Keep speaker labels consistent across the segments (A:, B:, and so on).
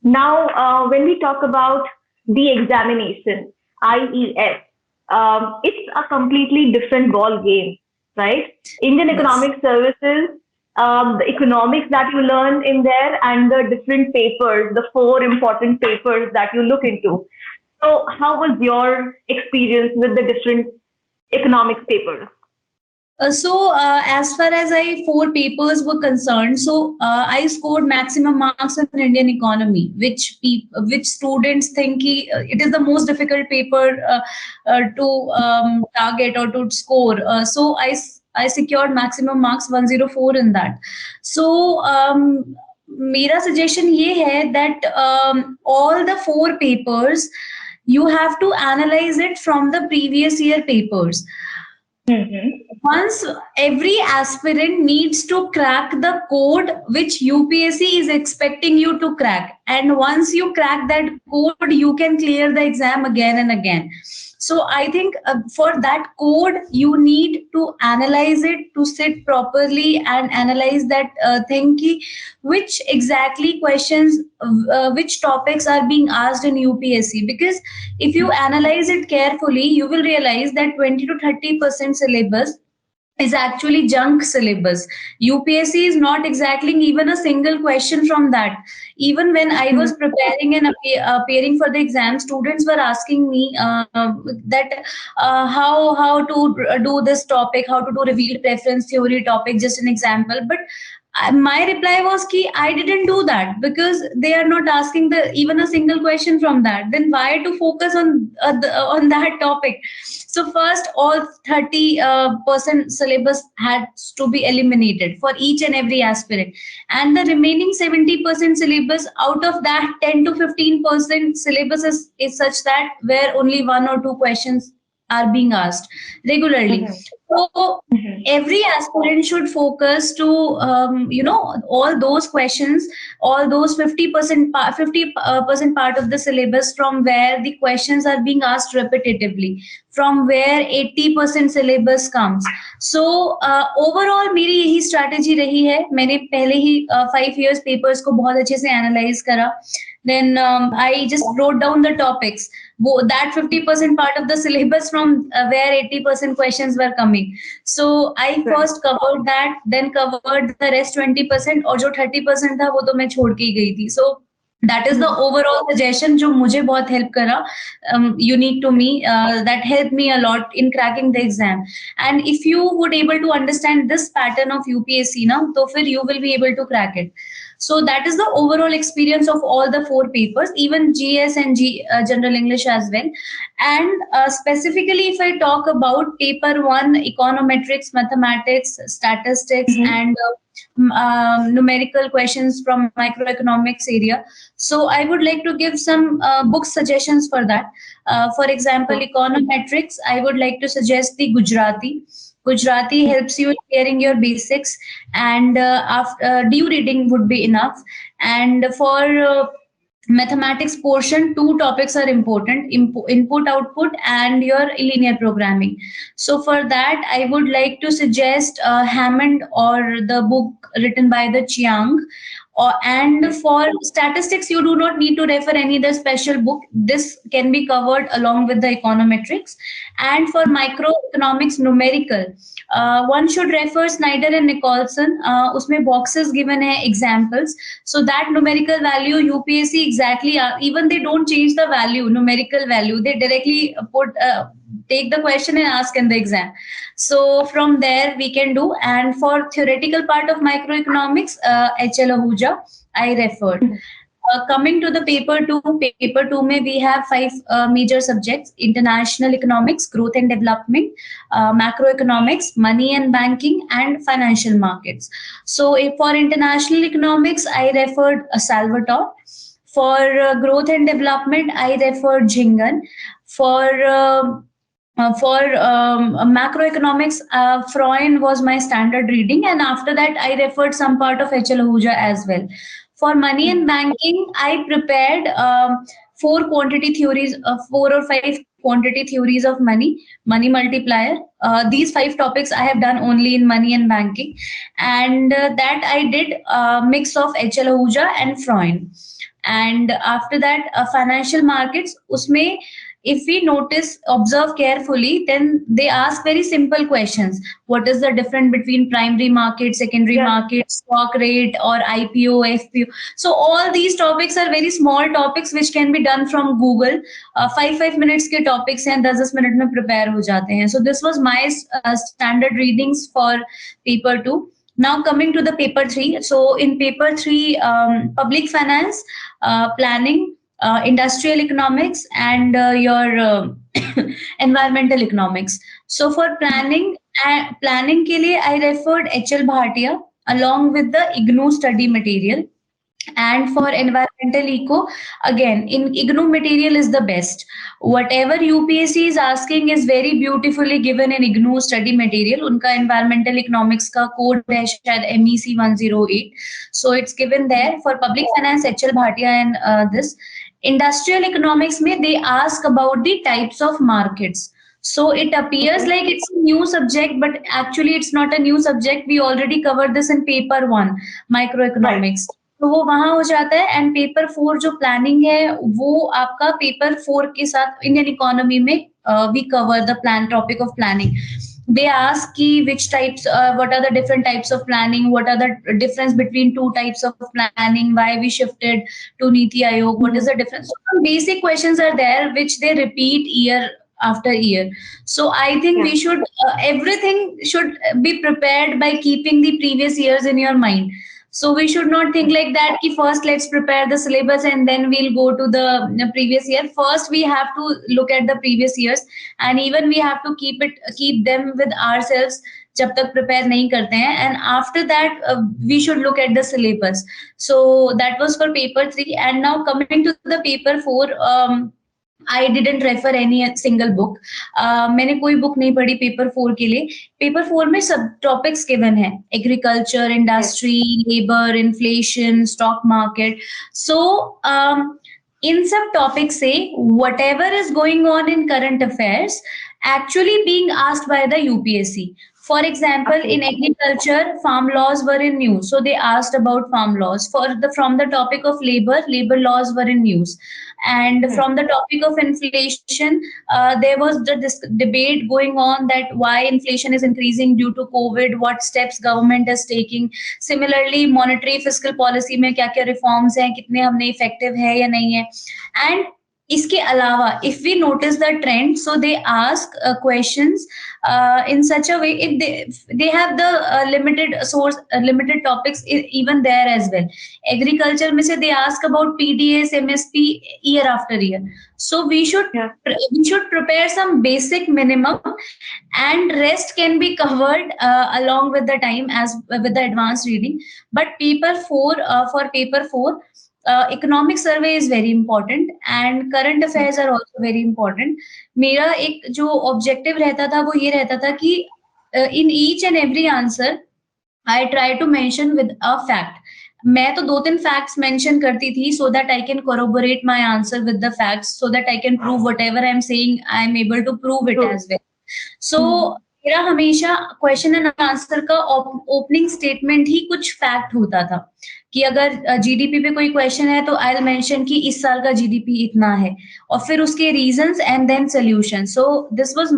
A: Now, when we talk about the examination, IES, it's a completely different ball game, right? Indian
B: Yes.
A: Economic Services, the economics that you learn in there, and the different papers, the four important papers that you look into. So, how was your experience with the different economics papers?
B: As far as I four papers were concerned, I scored maximum marks in Indian economy, which students think it is the most difficult paper to target or to score. I secured maximum marks 104 in that. So मेरा suggestion ये है that all the four papers you have to analyze it from the previous year papers.
A: Mm-hmm.
B: Once every aspirant needs to crack the code which UPSC is expecting you to crack, and once you crack that code you can clear the exam again and again. So I think for that code you need to analyze it, to sit properly and analyze that thing ki which exactly questions, which topics are being asked in UPSC, because if you analyze it carefully you will realize that 20 to 30% syllabus is actually junk syllabus. UPSC is not exactly even a single question from that. Even when I was preparing and appearing for the exam, students were asking me that how to do this topic, how to do revealed preference theory topic, just an example. But my reply was ki I didn't do that because they are not asking the even a single question from that. Then why to focus on that topic? So first, all 30% syllabus had to be eliminated for each and every aspirant, and the remaining 70% syllabus, out of that 10 to 15% syllabus is such that where only one or two questions are being asked regularly.
A: Mm-hmm.
B: So every aspirant should focus to all those questions, all those 50% part of the syllabus from where the questions are being asked repetitively, from where 80% syllabus comes. So overall मेरी यही strategy रही है. मैंने पहले ही 5 years papers को बहुत अच्छे से analyze करा. Then I just wrote down the topics. That 50% part of the syllabus from where 80% questions were coming. So I
A: Right.
B: first covered that, then covered the rest 20%, और जो 30% था वो तो मैं छोड़ के ही गई थी. So that is the overall suggestion जो मुझे बहुत help करा, unique to me, that helped me a lot in cracking the exam. And if you would able to understand this pattern of UPSC ना, तो फिर you will be able to crack it. So that is the overall experience of all the four papers, even GS and General English as well. And specifically, if I talk about paper one, econometrics, mathematics, statistics,
A: Mm-hmm.
B: and numerical questions from microeconomics area. So I would like to give some book suggestions for that. For example, econometrics, I would like to suggest the Gujarati. Gujarati helps you in clearing your basics, and after due reading would be enough. And for mathematics portion, two topics are important: input output and your linear programming. So for that I would like to suggest Hammond or the book written by the Chiang. And for statistics you do not need to refer any other special book, this can be covered along with the econometrics. And for microeconomics numerical, one should refer Snyder and Nicholson. Usme boxes given hai examples, so that numerical value UPSC exactly, even they don't change the value, numerical value, they directly put take the question and ask in the exam. So from there we can do. And for theoretical part of microeconomics, HL Ahuja I referred. Coming to the paper two mein we have five major subjects: international economics, growth and development, macroeconomics, money and banking, and financial markets. So if for international economics, I referred Salvatore. For growth and development, I referred Jingan. For macroeconomics, Freund was my standard reading, and after that, I referred some part of HL Ahuja as well. For money and banking, I prepared four quantity theories, four or five quantity theories of money, money multiplier. These 5 topics I have done only in money and banking, and that I did a mix of HL Ahuja and Freund. And after that, financial markets, usme if we notice, observe carefully, then they ask very simple questions. What is the difference between primary market, secondary
A: Yeah.
B: market, stock rate, or IPO, FPO? So all these topics are very small topics which can be done from Google. 5 minutes के topics हैं, 10 minutes में prepare हो जाते हैं. So this was my standard readings for paper 2. Now coming to the paper 3. So in paper 3, public finance, planning, industrial economics, and your environmental economics. So for planning के लिए I referred HL Bhatia along with the IGNOU study material. And for environmental eco, again, in IGNOU material is the best. Whatever UPSC is asking is very beautifully given in IGNOU study material. Unka environmental economics ka code hai shayad MEC 108. So it's given there. For public finance, HL Bhatia and this. Industrial economics mein they ask about the types of markets. So it appears like it's a new subject, but actually it's not a new subject. We already covered this in paper 1, microeconomics. तो वो वहां हो जाता है. And paper 4 जो planning है वो आपका पेपर 4 के साथ इंडियन इकोनॉमी में we cover the plan topic of planning. They ask ki which types, what are the different types of planning, what are the difference between 2 types of planning, why we shifted to Niti Aayog, what is the difference. So some basic questions are there which they repeat year after year. So I think we should everything should be prepared by keeping the previous years in your mind. So we should not think like that ki first let's prepare the syllabus and then we'll go to the previous year. First we have to look at the previous years, and even we have to keep them with ourselves जब तक prepare नहीं करते हैं. And after that we should look at the syllabus. So that was for paper 3. And now coming to the paper 4, I didn't refer any single book. मैंने कोई book नहीं पढ़ी paper 4 के लिए. पेपर 4 में सब टॉपिक्स गिवन है, agriculture, industry, labour, inflation, stock market. So इन सब टॉपिक से whatever is going on in current affairs actually being asked by the UPSC. For example, in agriculture, farm laws were in news, so they asked about farm laws. From the topic of labor laws were in news, and from the topic of inflation, there was this debate going on that why inflation is increasing due to COVID, what steps government is taking. Similarly, monetary fiscal policy में क्या-क्या reforms हैं, कितने हमने effective है या नहीं है. And इसके अलावा if we notice the trend, so they ask questions in such a way, if they have the limited topics even there as well. Agriculture में से they ask about PDS, MSP year after year. So we should prepare some basic minimum, and rest can be covered along with the time as with the advanced reading. But paper 4, for paper 4, economic survey is very important and current affairs are also very important. मेरा एक जो objective रहता था वो ये रहता था कि in each and every answer I try to mention with a fact. मैं तो 2-3 facts mention करती थी so that I can corroborate my answer with the facts, so that I can prove whatever I am saying I am able to prove it as well. So मेरा हमेशा question and answer का opening statement ही कुछ fact होता था कि अगर GDP पे कोई क्वेश्चन है तो आई विल मेंशन कि इस साल का जीडीपी इतना है और फिर उसके reasons and then solution. So this was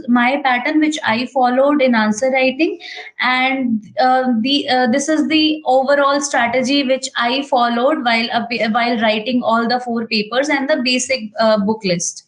B: my pattern which I followed in answer writing, and this is the overall strategy which I followed while writing all the 4 papers and the basic book list.